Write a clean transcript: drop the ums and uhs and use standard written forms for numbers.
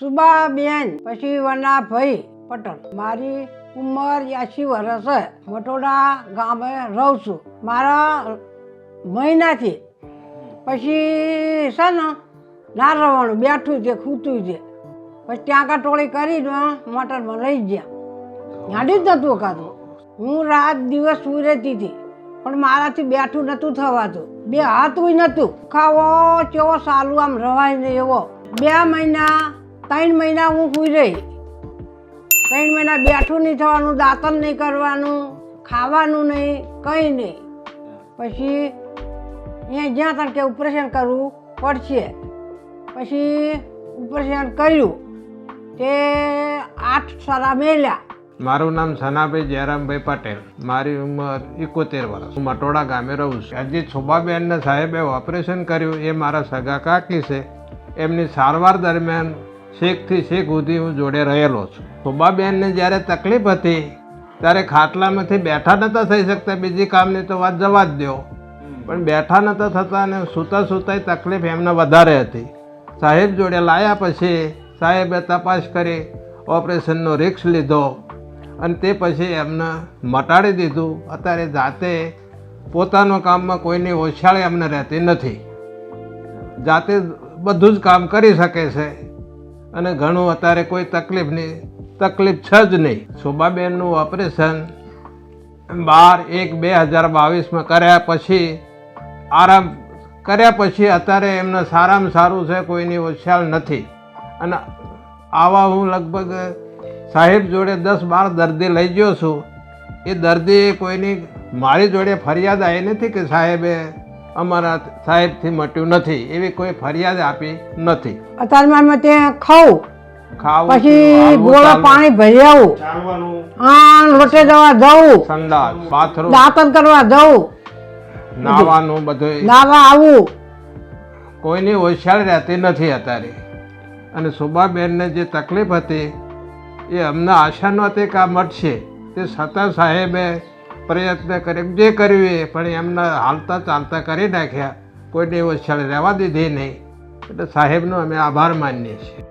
સુબાબેન પછી વનાભાઈ પટેલ. મારી ઉંમર 80 વર્ષ છે. મટોડા ગામે રહું છું. મારા મહિનાથી પછી છે ને ના રહેવાનું, બેઠું છે, ખૂતું છે. પછી ત્યાં ટોળી કરીને મોટરમાં લઈ ગયા. ગાડી જ નહોતું કાતું. હું રાત દિવસ સુઈ રહેતી હતી, પણ મારાથી બેઠું નહોતું થવાતું. બે હાથું નહોતું. ખાવો કેવો સાલું આમ રવાય નહીં એવો. 2 મહિના 3 મહિના હું સુઈ રહી. 3 મહિના બેઠું નહીં થવાનું, દાંતણ નહીં કરવાનું, ખાવાનું નહીં, કંઈ નહીં. પછી અહીંયા જ્યાં તણ કે ઓપરેશન કરવું પડશે. પછી ઓપરેશન કર્યું તે 8 સારા મેલ્યા. મારું નામ સનાભાઈ જયરામભાઈ પટેલ. મારી ઉંમર 71 વર્ષ. હું મટોડા ગામે રહું છું. હજી શોભાબેનને સાહેબે ઓપરેશન કર્યું એ મારા સગા કાકી છે. એમની સારવાર દરમિયાન શેકથી શેક સુધી હું જોડે રહેલો છું. શોભાબેનને જ્યારે તકલીફ હતી ત્યારે ખાટલામાંથી બેઠા નહોતા થઈ શકતા. બીજી કામની તો વાત જવા જ દો, પણ બેઠા નહોતા થતા અને સૂતા સૂતાય તકલીફ એમને વધારે હતી. સાહેબ જોડે લાયા પછી સાહેબે તપાસ કરી, ઓપરેશનનો રિસ્ક લીધો અને તે પછી એમને મટાડી દીધું. અત્યારે જાતે પોતાના કામમાં કોઈની ઓછાળી એમને રહેતી નથી. જાતે બધું જ કામ કરી શકે છે અને ઘણું અત્યારે કોઈ તકલીફ છે જ નહીં. શોભાબેનનું ઓપરેશન 12/1/2022 કર્યા પછી આરામ કર્યા પછી અત્યારે એમને સારામાં સારું છે, કોઈની ઓછાળ નથી. અને આવા હું લગભગ સાહેબ જોડે 10-12 દર્દી લઈ ગયો છું. એ દર્દી કોઈની મારી જોડે ફરિયાદ આવી નથી કે સાહેબે અમારા સાહેબથી મટ્યું નથી, એવી કોઈ ફરિયાદ આપી નથી. અત્યારે મારે ત્યાં ખાવું, પછી ગોળા પાણી ભરી આવું, લોટે દવા જવું, સંડાસ, બાથરૂમ, દાંતણ કરવા જવું, નાવાનું, બધું નાવા આવું. કોઈની ઓછાળ રહેતી નથી અત્યારે. અને શોભાબેનને જે તકલીફ હતી એ અમને આશા નહોતી કે આ મટશે. તે છતાં સાહેબે પ્રયત્ન કર્યો, જે કર્યું એ, પણ એમને હાલતા ચાલતા કરી નાખ્યા. કોઈની ઓછાળ રહેવા દીધી નહીં. એટલે સાહેબનો અમે આભાર માનીએ છીએ.